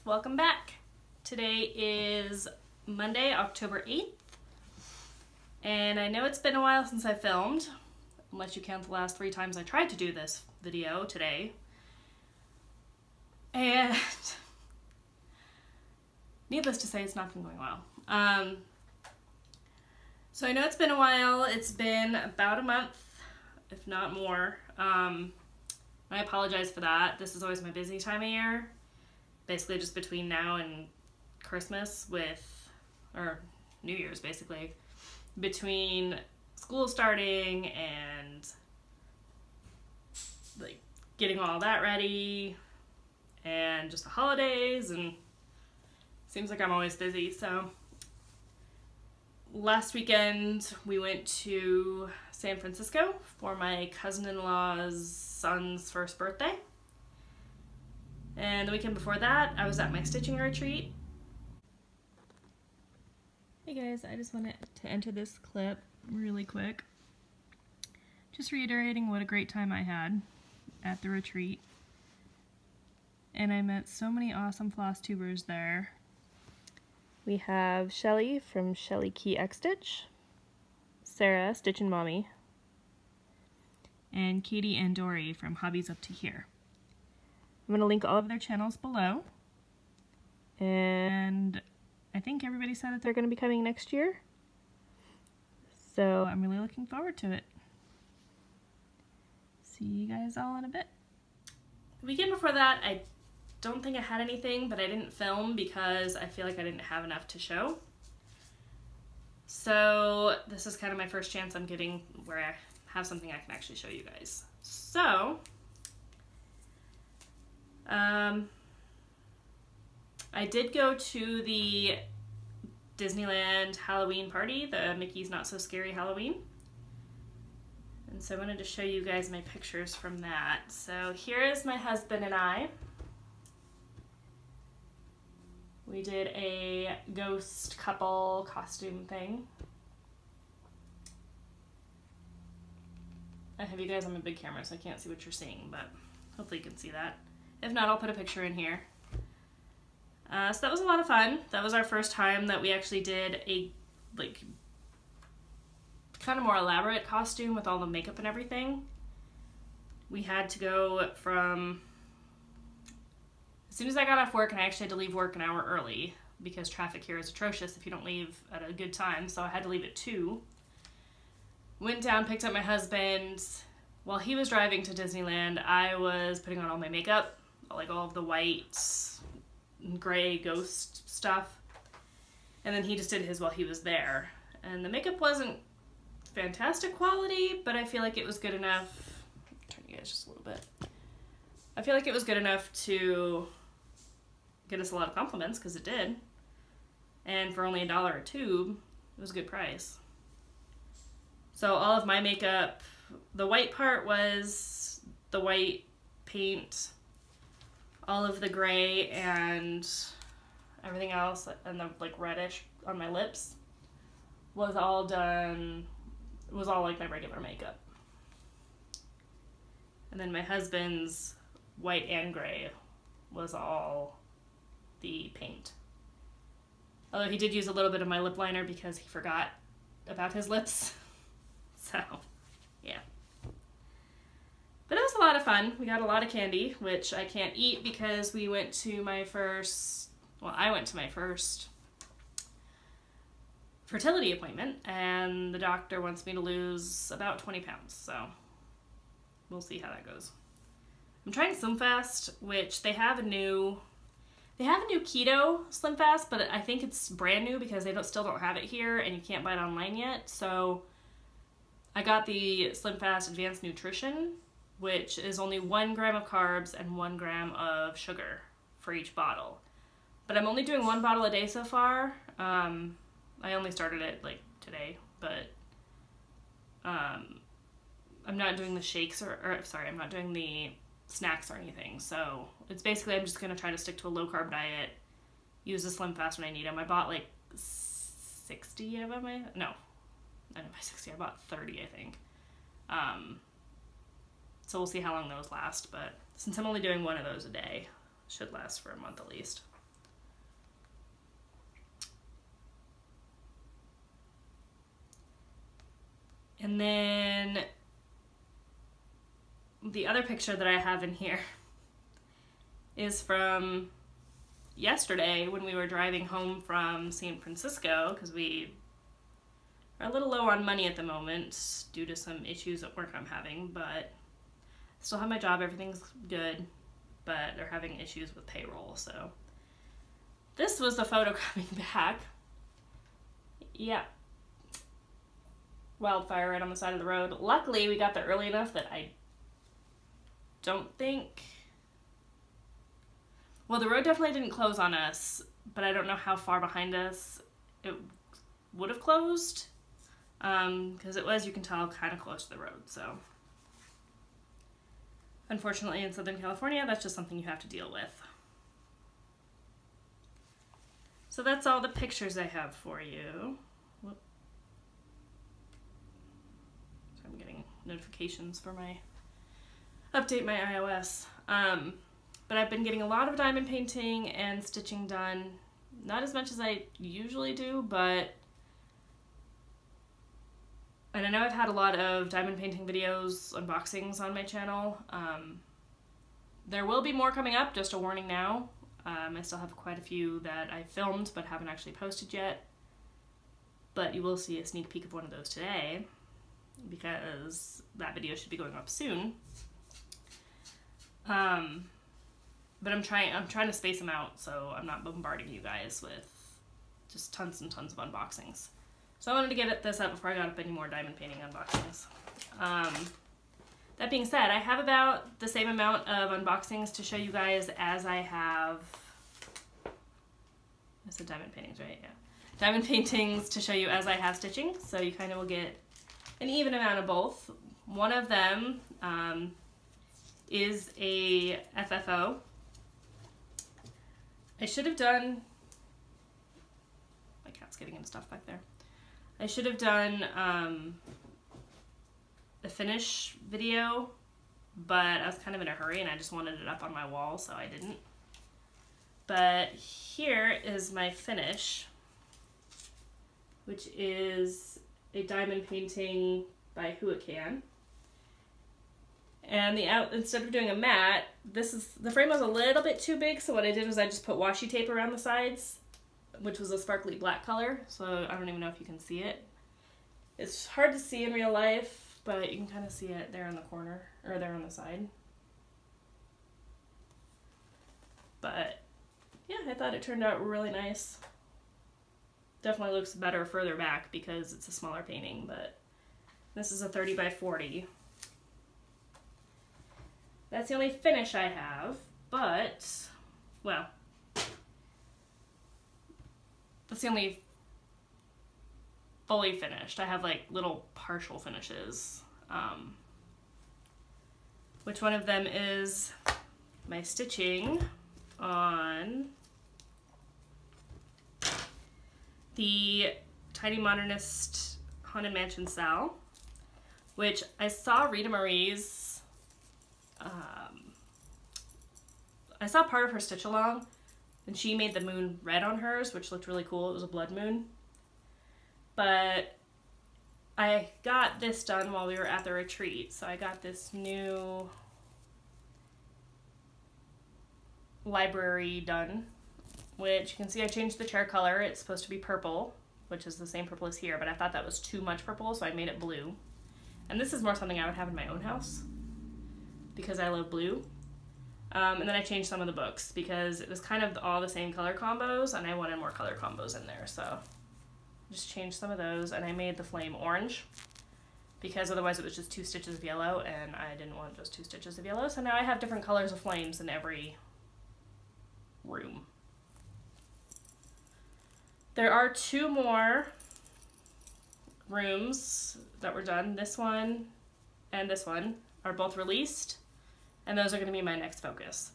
welcome back. Today is Monday, October 8th, and I know it's been a while since I filmed, unless you count the last 3 times I tried to do this video today. And needless to say, it's not been going well. So I know it's been a while. It's been about a month, if not more. I apologize for that. This is always my busy time of year. Basically just between now and Christmas or New Year's basically. Between school starting and like getting all that ready and just the holidays, and seems like I'm always busy. So last weekend we went to San Francisco for my cousin-in-law's son's first birthday. And the weekend before that, I was at my stitching retreat. Hey guys, I just wanted to enter this clip really quick. Just reiterating what a great time I had at the retreat. And I met so many awesome floss tubers there. We have Shelly from Shelly Key X Stitch, Sarah, Stitchin' Mommy, and Katie and Dory from Hobbies Up to Here. I'm going to link all of their channels below, and I think everybody said that they're going to be coming next year, so I'm really looking forward to it. See you guys all in a bit. The weekend before that, I don't think I had anything, but I didn't film because I feel like I didn't have enough to show. So this is kind of my first chance I'm getting where I have something I can actually show you guys. So I did go to the Disneyland Halloween party, the Mickey's Not So Scary Halloween. And so I wanted to show you guys my pictures from that. So here is my husband and I. We did a ghost couple costume thing. I have you guys on my big camera, so I can't see what you're seeing, but hopefully you can see that. If not, I'll put a picture in here. So that was a lot of fun. That was our first time that we actually did a kind of more elaborate costume with all the makeup and everything. We had to go from, as soon as I got off work, and I actually had to leave work an hour early because traffic here is atrocious if you don't leave at a good time, so I had to leave at 2. Went down, picked up my husband. While he was driving to Disneyland, I was putting on all my makeup, like all of the white and gray ghost stuff. And then he just did his while he was there. And the makeup wasn't fantastic quality, but I feel like it was good enough. Turn you guys just a little bit. I feel like it was good enough to get us a lot of compliments, because it did. And for only $1 a tube, it was a good price. So all of my makeup, the white part was the white paint, all of the gray and everything else, and the like reddish on my lips was all done, it was all like my regular makeup. And then my husband's white and gray was all the paint. Although he did use a little bit of my lip liner because he forgot about his lips. So, yeah. But it was a lot of fun. We got a lot of candy, which I can't eat because we went to my first, well, I went to my first fertility appointment, and the doctor wants me to lose about 20 pounds, so we'll see how that goes. I'm trying Slim Fast, which they have a new keto Slim Fast, but I think it's brand new because they still don't have it here, and you can't buy it online yet. So I got the Slim Fast Advanced Nutrition, which is only 1 gram of carbs and 1 gram of sugar for each bottle. But I'm only doing 1 bottle a day so far. I only started it like today, but I'm not doing the shakes I'm not doing the snacks or anything. So it's basically, I'm just gonna try to stick to a low carb diet, use the Slim Fast when I need them. I bought like 60 of them. No, I don't buy 60, I bought 30, I think. So we'll see how long those last, but since I'm only doing 1 of those a day, it should last for a month at least. And then the other picture that I have in here is from yesterday when we were driving home from San Francisco, because we are a little low on money at the moment due to some issues at work I'm having, but still have my job, everything's good, but they're having issues with payroll. So this was the photo coming back. Yeah. Wildfire right on the side of the road. Luckily, we got there early enough that I don't think... Well, the road definitely didn't close on us, but I don't know how far behind us it would have closed. Because it was, you can tell, kind of close to the road, so... Unfortunately, in Southern California, that's just something you have to deal with. So that's all the pictures I have for you. Whoop. So I'm getting notifications for my... Update my iOS. But I've been getting a lot of diamond painting and stitching done. Not as much as I usually do, but... And I know I've had a lot of diamond painting videos, unboxings on my channel. There will be more coming up, just a warning now. I still have quite a few that I filmed but haven't actually posted yet. But you will see a sneak peek of one of those today, because that video should be going up soon. But I'm trying to space them out so I'm not bombarding you guys with just tons and tons of unboxings. So I wanted to get this up before I got up any more diamond painting unboxings. That being said, I have about the same amount of unboxings to show you guys as I have... I said diamond paintings, right? Yeah. Diamond paintings to show you as I have stitching, so you kind of will get an even amount of both. One of them is a FFO. I should have done... My cat's getting into stuff back there. I should have done the finish video, but I was kind of in a hurry and I just wanted it up on my wall, so I didn't. But here is my finish, which is a diamond painting by Heather-Confetti. And instead of doing a matte, the frame was a little bit too big, so what I did was I just put washi tape around the sides, which was a sparkly black color, so I don't even know if you can see it. It's hard to see in real life, but you can kind of see it there in the corner, or there on the side. But yeah, I thought it turned out really nice. Definitely looks better further back because it's a smaller painting, but this is a 30 by 40. That's the only finish I have, but, well, that's the only fully finished. I have like little partial finishes. Which one of them is my stitching on the Tiny Modernist Haunted Mansion Sal, which I saw Rita Marie's, I saw part of her stitch along, and she made the moon red on hers, which looked really cool. It was a blood moon. But I got this done while we were at the retreat, so I got this new library done, which you can see I changed the chair color. It's supposed to be purple, which is the same purple as here, but I thought that was too much purple, so I made it blue. And this is more something I would have in my own house, because I love blue. And then I changed some of the books, because it was kind of all the same color combos, and I wanted more color combos in there, so just changed some of those, and I made the flame orange, because otherwise it was just 2 stitches of yellow, and I didn't want just 2 stitches of yellow, so now I have different colors of flames in every room. There are 2 more rooms that were done. This one and this one are both released, and those are going to be my next focus,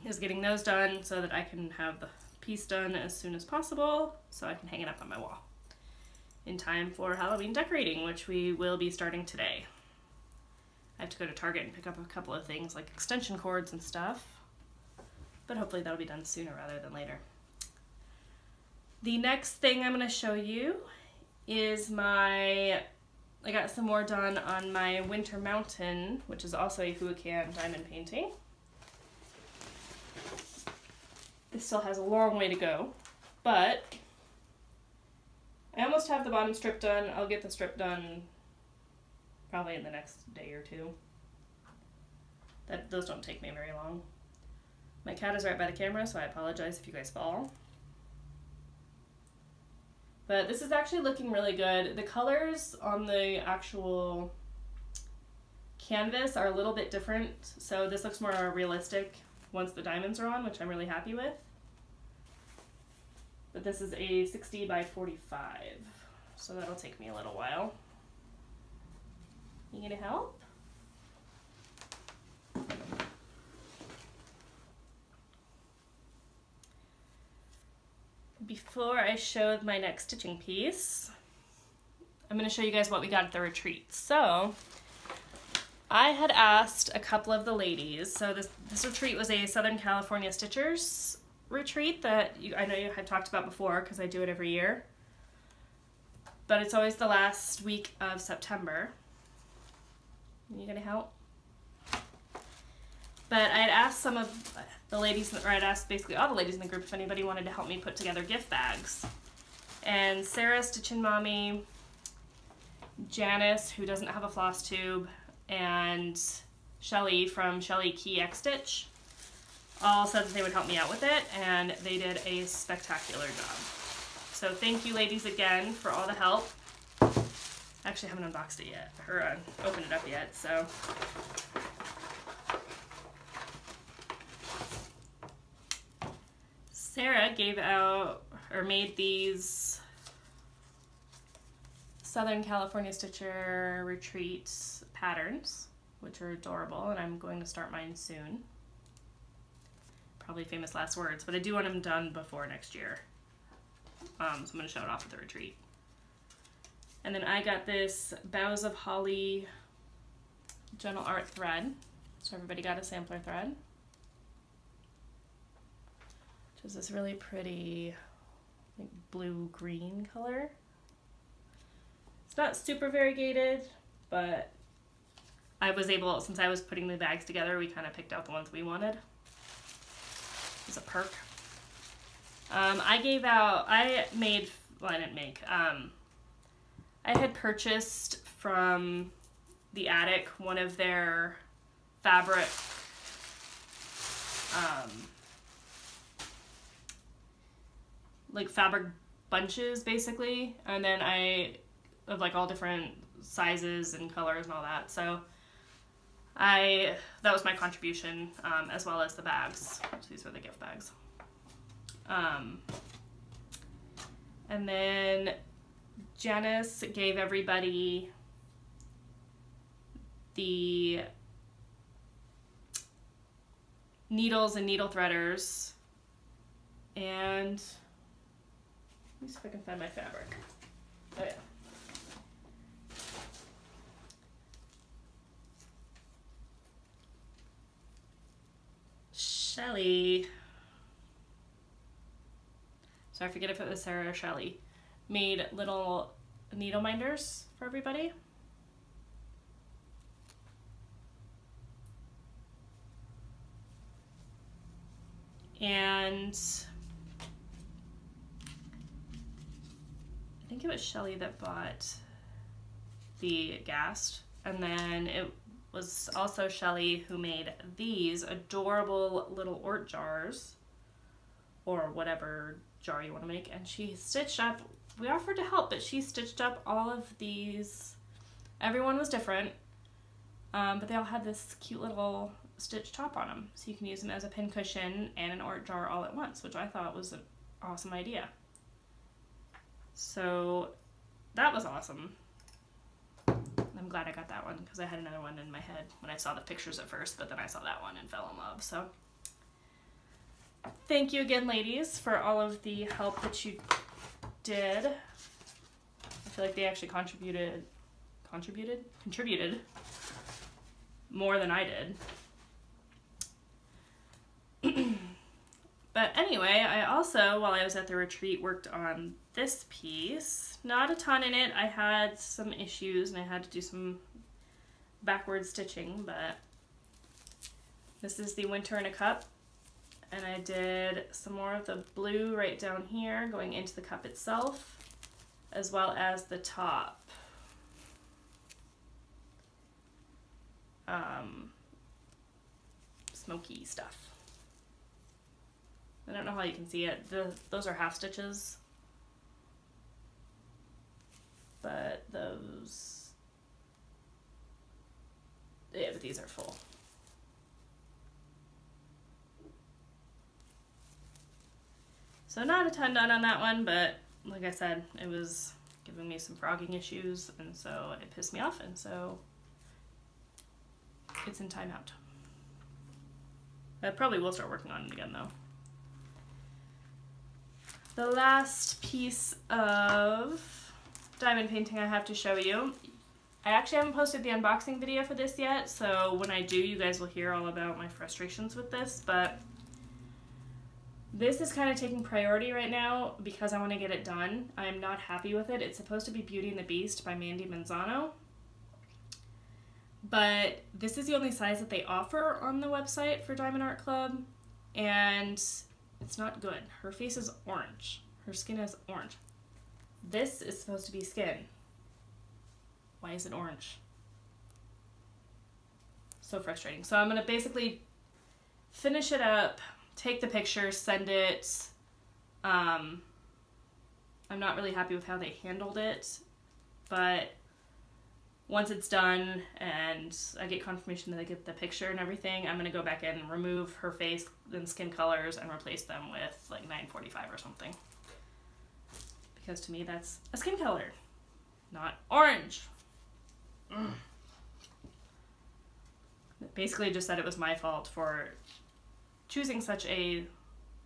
is getting those done so that I can have the piece done as soon as possible so I can hang it up on my wall in time for Halloween decorating, which we will be starting today. I have to go to Target and pick up a couple of things like extension cords and stuff, but hopefully that'll be done sooner rather than later. The next thing I'm going to show you is my I got some more done on my Winter Mountain, which is also a Huacan diamond painting. This still has a long way to go, but I almost have the bottom strip done. I'll get the strip done probably in the next day or two. Those don't take me very long. My cat is right by the camera, so I apologize if you guys fall. But this is actually looking really good. The colors on the actual canvas are a little bit different, so this looks more realistic once the diamonds are on, which I'm really happy with. But this is a 60 by 45, so that'll take me a little while. You gonna help? Before I show my next stitching piece, I'm going to show you guys what we got at the retreat. So I had asked a couple of the ladies, so this retreat was a Southern California Stitchers retreat that I know you had talked about before because I do it every year, but it's always the last week of September. Are you going to help? But I had asked some of the ladies, or I'd asked basically all the ladies in the group if anybody wanted to help me put together gift bags. And Sarah, Stitchin' Mommy, Janice, who doesn't have a floss tube, and Shelly from Shelly Key X Stitch all said that they would help me out with it, and they did a spectacular job. So thank you ladies again for all the help. I actually haven't unboxed it yet, or opened it up yet, so. Sarah gave out, or made these Southern California Stitcher Retreat patterns, which are adorable, and I'm going to start mine soon. Probably famous last words, but I do want them done before next year. So I'm going to show it off at the retreat. And then I got this Boughs of Holly Gentle Art thread. So everybody got a sampler thread. Which is this really pretty like blue-green color. It's not super variegated, but I was able, since I was putting the bags together, we kind of picked out the ones we wanted. It's a perk. I had purchased from the attic one of their fabric like fabric bunches basically, and then of like all different sizes and colors and all that, so that was my contribution, as well as the bags. So these were the gift bags. And then Janice gave everybody the needles and needle threaders, and let me see if I can find my fabric. Oh yeah. Shelly, so I forget if it was Sarah or Shelly, made little needle minders for everybody. And I think it was Shelly that bought the Gast, and then it was also Shelly who made these adorable little Ort jars, or whatever jar you want to make, and she stitched up, we offered to help, but she stitched up all of these. Everyone was different, but they all had this cute little stitch top on them, so you can use them as a pin cushion and an Ort jar all at once, which I thought was an awesome idea. So that was awesome. I'm glad I got that one because I had another one in my head when I saw the pictures at first, but then I saw that one and fell in love. So thank you again, ladies, for all of the help that you did. I feel like they actually contributed more than I did. But anyway, I also, while I was at the retreat, worked on this piece. Not a ton in it. I had some issues and I had to do some backward stitching, but this is the Winter in a Cup. And I did some more of the blue right down here going into the cup itself, as well as the top. Smoky stuff. I don't know how you can see it. Those are half stitches, but those, yeah, but these are full. So not a ton done on that one, but like I said, it was giving me some frogging issues, and so it pissed me off, and so it's in timeout. I probably will start working on it again though. The last piece of diamond painting I have to show you. I actually haven't posted the unboxing video for this yet, so when I do, you guys will hear all about my frustrations with this, but this is kind of taking priority right now because I want to get it done. I'm not happy with it. It's supposed to be Beauty and the Beast by Mandy Manzano, but this is the only size that they offer on the website for Diamond Art Club, and it's not good. Her face is orange. Her skin is orange. This is supposed to be skin. Why is it orange? So frustrating. So I'm going to basically finish it up, take the picture, send it. I'm not really happy with how they handled it, but once it's done and I get confirmation that I get the picture and everything, I'm going to go back in and remove her face and skin colors and replace them with like 945 or something. Because to me that's a skin color, not orange. It basically just said it was my fault for choosing such a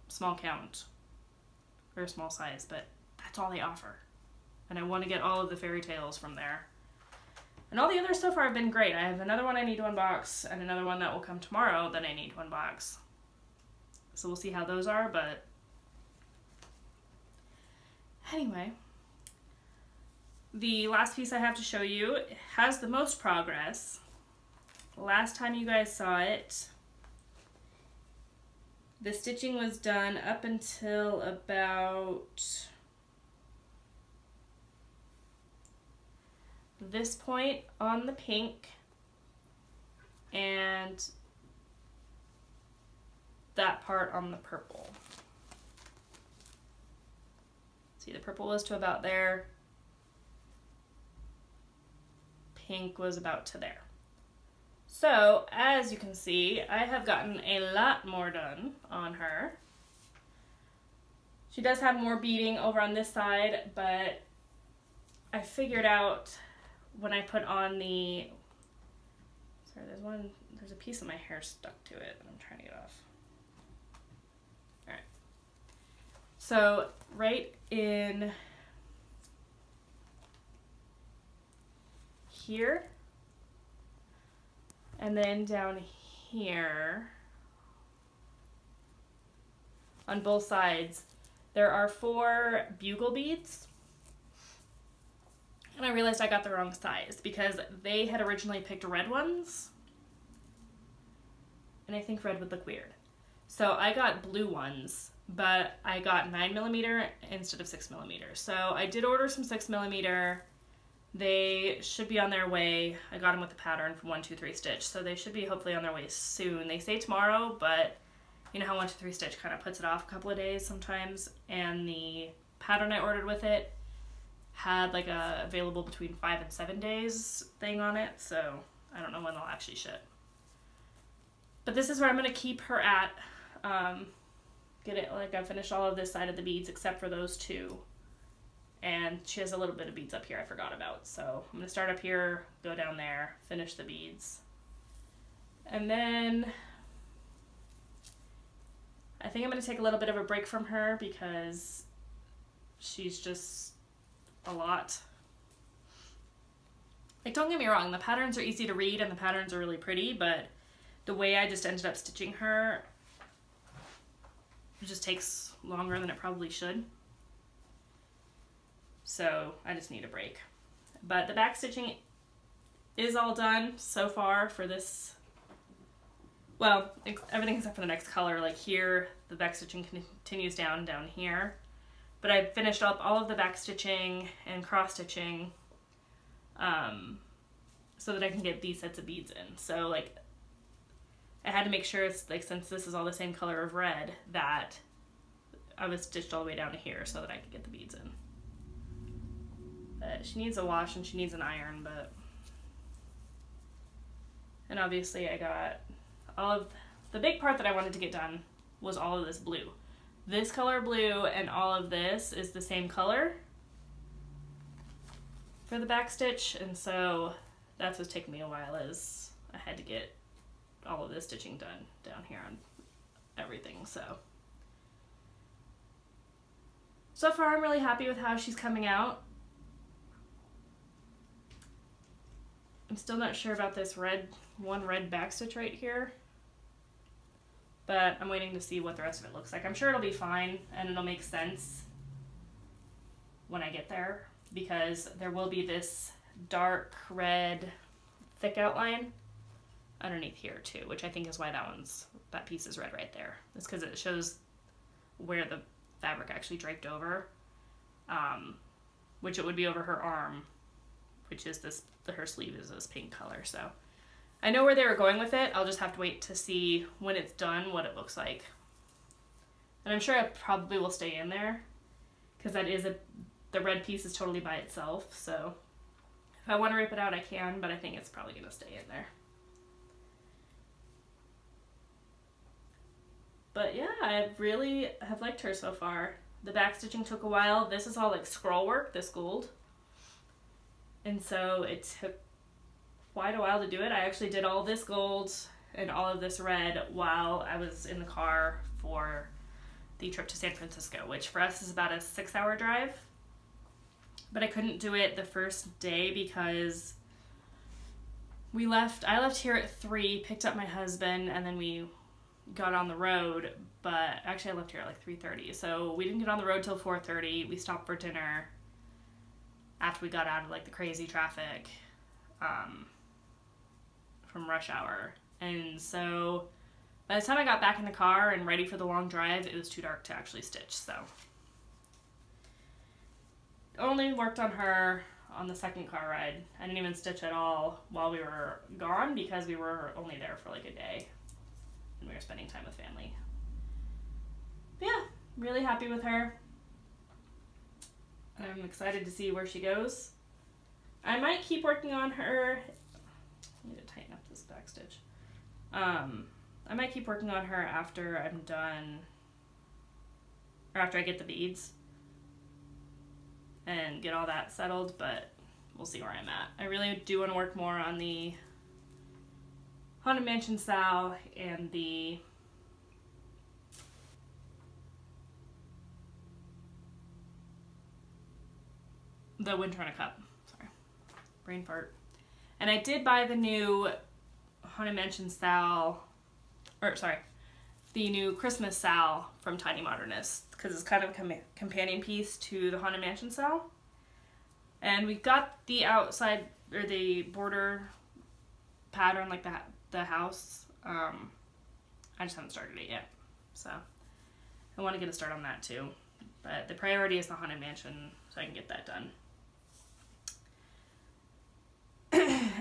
small count or a small size, but that's all they offer. And I want to get all of the fairy tales from there. And all the others so far have been great. I have another one I need to unbox and another one that will come tomorrow that I need to unbox. So we'll see how those are, but anyway, the last piece I have to show you has the most progress. Last time you guys saw it, the stitching was done up until about this point on the pink and that part on the purple. See, the purple was to about there. Pink was about to there. So, as you can see, I have gotten a lot more done on her. She does have more beading over on this side, but I figured out when I put on the, sorry, there's a piece of my hair stuck to it that I'm trying to get off. All right. So right in here, and then down here on both sides, there are 4 bugle beads. And I realized I got the wrong size because they had originally picked red ones. And I think red would look weird. So I got blue ones, but I got 9mm instead of 6mm. So I did order some 6mm. They should be on their way. I got them with the pattern from 123 Stitch. So they should be hopefully on their way soon. They say tomorrow, but you know how 123 Stitch kind of puts it off a couple of days sometimes. And the pattern I ordered with it had like a available between 5 and 7 days thing on it, so I don't know when they'll actually ship. But this is where I'm going to keep her at. Get it, like I finished all of this side of the beads except for those 2. And she has a little bit of beads up here I forgot about. So I'm going to start up here, go down there, finish the beads. And then I think I'm going to take a little bit of a break from her because she's just a lot. Like, don't get me wrong, the patterns are easy to read and the patterns are really pretty, but the way I just ended up stitching her, it just takes longer than it probably should. So I just need a break. But the back stitching is all done so far for this. Well, everything except for the next color. Like here, the back stitching continues down here. But I've finished up all of the back stitching and cross stitching so that I can get these sets of beads in. So like I had to make sure it's like, since this is all the same color of red, that I was stitched all the way down to here so that I could get the beads in. But she needs a wash and she needs an iron, but... And obviously I got all of... The big part that I wanted to get done was all of this blue. This color blue and all of this is the same color for the back stitch, and so that's what's taking me a while, is I had to get all of this stitching done down here on everything. So far I'm really happy with how she's coming out. I'm still not sure about this one red back stitch right here, but I'm waiting to see what the rest of it looks like. I'm sure it'll be fine and it'll make sense when I get there, because there will be this dark red thick outline underneath here too, which I think is why that piece is red right there. It's because it shows where the fabric actually draped over, which it would be over her arm, which is her sleeve is this pink color. So I know where they were going with it. I'll just have to wait to see when it's done what it looks like. And I'm sure it probably will stay in there, because the red piece is totally by itself. So if I want to rip it out, I can, but I think it's probably going to stay in there. But yeah, I really have liked her so far. The back stitching took a while. This is all like scroll work, this gold. And so it took quite a while to do it. I actually did all this gold and all of this red while I was in the car for the trip to San Francisco, which for us is about a 6-hour drive. But I couldn't do it the first day because I left here at 3, picked up my husband, and then we got on the road. But actually I left here at like 3:30, so we didn't get on the road till 4:30. We stopped for dinner after we got out of like the crazy traffic from rush hour. And so by the time I got back in the car and ready for the long drive, it was too dark to actually stitch. So only worked on her on the second car ride. I didn't even stitch at all while we were gone, because we were only there for like a day and we were spending time with family. But yeah, really happy with her. I'm excited to see where she goes. I might keep working on her. I need to tighten up this back stitch. I might keep working on her after I'm done, or after I get the beads and get all that settled, but we'll see where I'm at. I really do want to work more on the Haunted Mansion Sal and the Winter in a Cup. Sorry, brain fart. And I did buy the new Haunted Mansion Sal, or sorry, the new Christmas Sal from Tiny Modernist, because it's kind of a companion piece to the Haunted Mansion Sal. And we got the outside, or the border pattern, like the house. I just haven't started it yet, so I want to get a start on that too. But the priority is the Haunted Mansion, so I can get that done.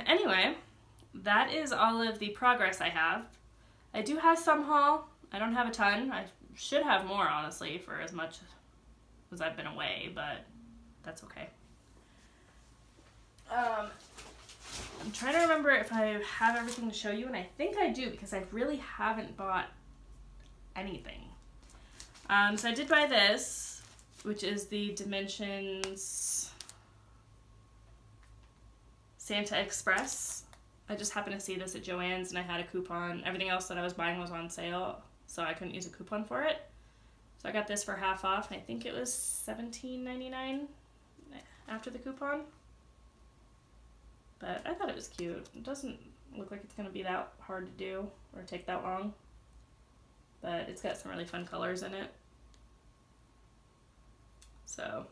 Anyway, that is all of the progress I have. I do have some haul. I don't have a ton. I should have more, honestly, for as much as I've been away, but that's okay. I'm trying to remember if I have everything to show you, and I think I do, because I really haven't bought anything. So I did buy this, which is the Dimensions Santa Express. I just happened to see this at Joann's and I had a coupon. Everything else that I was buying was on sale, so I couldn't use a coupon for it. So I got this for half off, and I think it was $17.99 after the coupon. But I thought it was cute. It doesn't look like it's going to be that hard to do or take that long. but it's got some really fun colors in it. So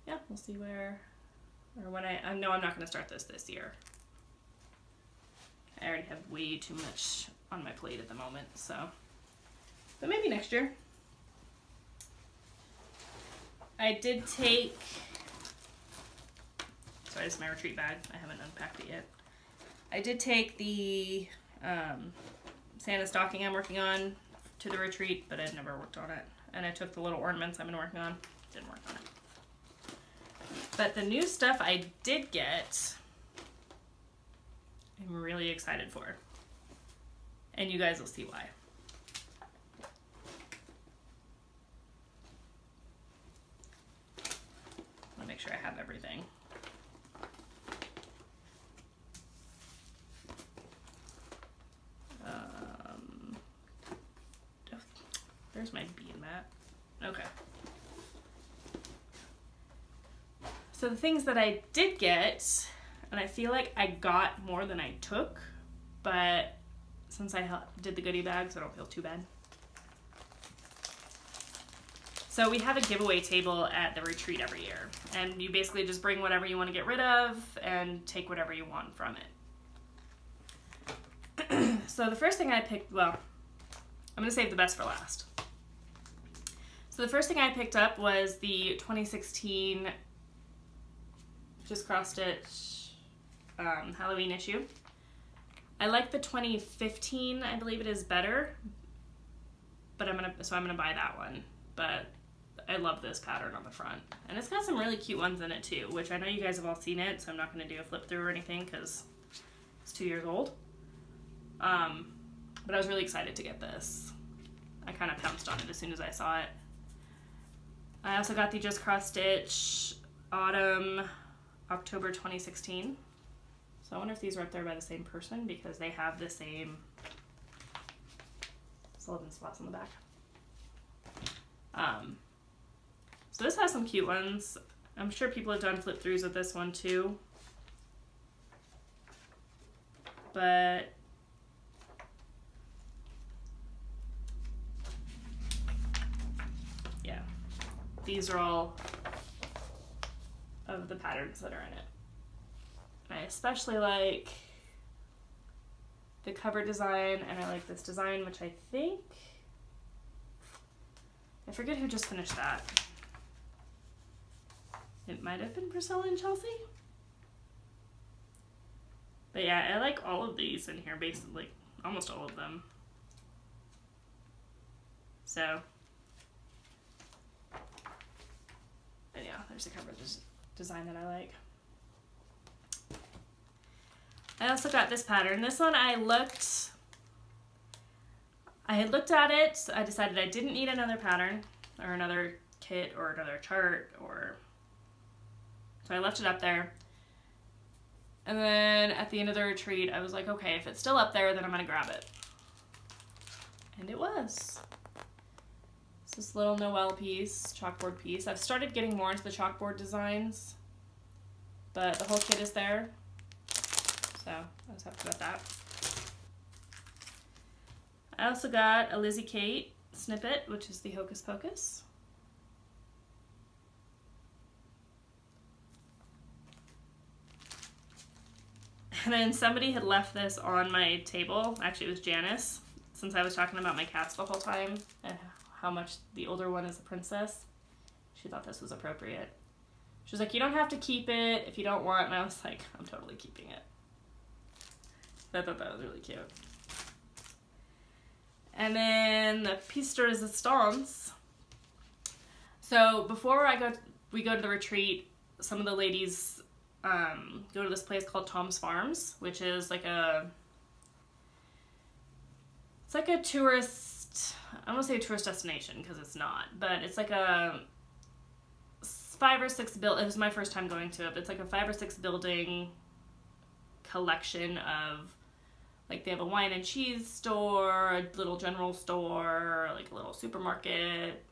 yeah, we'll see where, or when I know I'm not going to start this year. I already have way too much on my plate at the moment, so, but maybe next year. I did take, sorry, this is my retreat bag. I haven't unpacked it yet. I did take the Santa stocking I'm working on to the retreat, but I'd never worked on it. And I took the little ornaments I've been working on. Didn't work on it. But the new stuff I did get, I'm really excited for. And you guys will see why. I'll make sure I have everything. There's my bean mat. Okay. So the things that I did get, and I feel like I got more than I took, but since I did the goodie bags, I don't feel too bad. So we have a giveaway table at the retreat every year, and you basically just bring whatever you want to get rid of and take whatever you want from it. So the first thing I picked, well, I'm going to save the best for last. So the first thing I picked up was the 2016 Just Cross Stitch Halloween issue. I like the 2015, I believe it is, better, but I'm gonna buy that one. But I love this pattern on the front, and it's got some really cute ones in it too, which I know you guys have all seen it, so I'm not gonna do a flip through or anything because it's 2 years old. But I was really excited to get this. I kind of pounced on it as soon as I saw it. I also got the Just Cross Stitch Autumn October 2016. So I wonder if these are up there by the same person because they have the same Sullivan spots on the back. So this has some cute ones. I'm sure people have done flip throughs with this one too. But yeah, these are all of the patterns that are in it. I especially like the cover design, and I like this design, which I think, I forget who just finished that. It might have been Priscilla and Chelsea. But yeah, I like all of these in here, basically, almost all of them. So, and yeah, there's the cover design that I like. I also got this pattern. This one I had looked at it, I decided I didn't need another pattern or another kit or another chart, so I left it up there. And then at the end of the retreat, I was like, okay, if it's still up there, then I'm gonna grab it. And it was. It's this little Noel piece, chalkboard piece. I've started getting more into the chalkboard designs, but the whole kit is there. So I was happy about that. I also got a Lizzie Kate snippet, which is the Hocus Pocus. And then somebody had left this on my table. Actually, it was Janice, since I was talking about my cats the whole time and how much the older one is a princess. She thought this was appropriate. She was like, you don't have to keep it if you don't want. And I was like, I'm totally keeping it. I thought that was really cute. And then the piece de resistance. So before we go to the retreat, some of the ladies go to this place called Tom's Farms, which is like it's like a tourist, I don't want to say a tourist destination because it's not, but it's like a 5 or 6 it was my first time going to it, but it's like a 5 or 6 building collection of, like, they have a wine and cheese store, a little general store, like a little supermarket,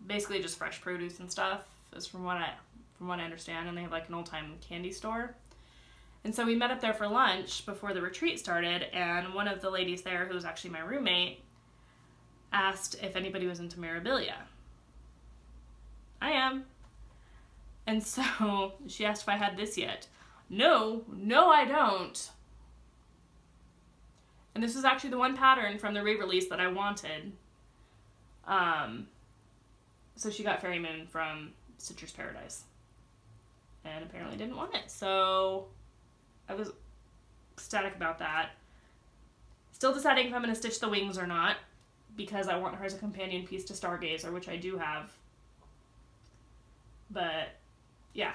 basically just fresh produce and stuff, is from what I understand, and they have like an old-time candy store. And so we met up there for lunch before the retreat started, and one of the ladies there, who was actually my roommate, asked if anybody was into memorabilia. I am. And so she asked if I had this yet. No, I don't. And this is actually the one pattern from the re-release that I wanted. So she got Fairy Moon from Stitcher's Paradise. And apparently didn't want it. So I was ecstatic about that. Still deciding if I'm going to stitch the wings or not, because I want her as a companion piece to Stargazer, which I do have. But yeah,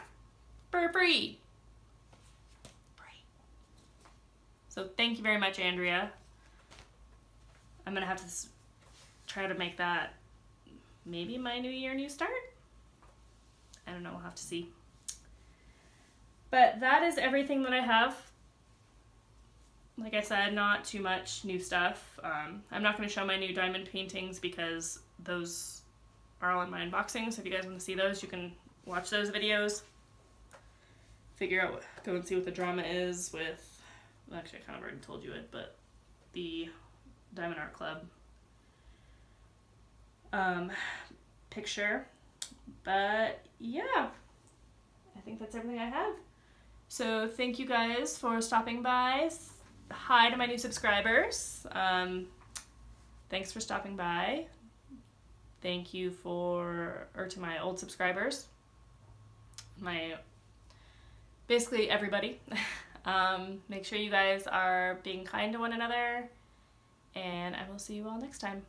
free. So thank you very much, Andrea. I'm gonna have to try to make that maybe my new year, new start. I don't know, we'll have to see. But that is everything that I have. Like I said, not too much new stuff. I'm not going to show my new diamond paintings because those are all in my unboxing. So if you guys want to see those, you can watch those videos. Figure out, go and see what the drama is with, well, actually I kind of already told you it, but the Diamond Art Club picture. But yeah, I think that's everything I have. So thank you guys for stopping by. Hi to my new subscribers. Thanks for stopping by. Thank you to my old subscribers. Basically everybody. Make sure you guys are being kind to one another, and I will see you all next time.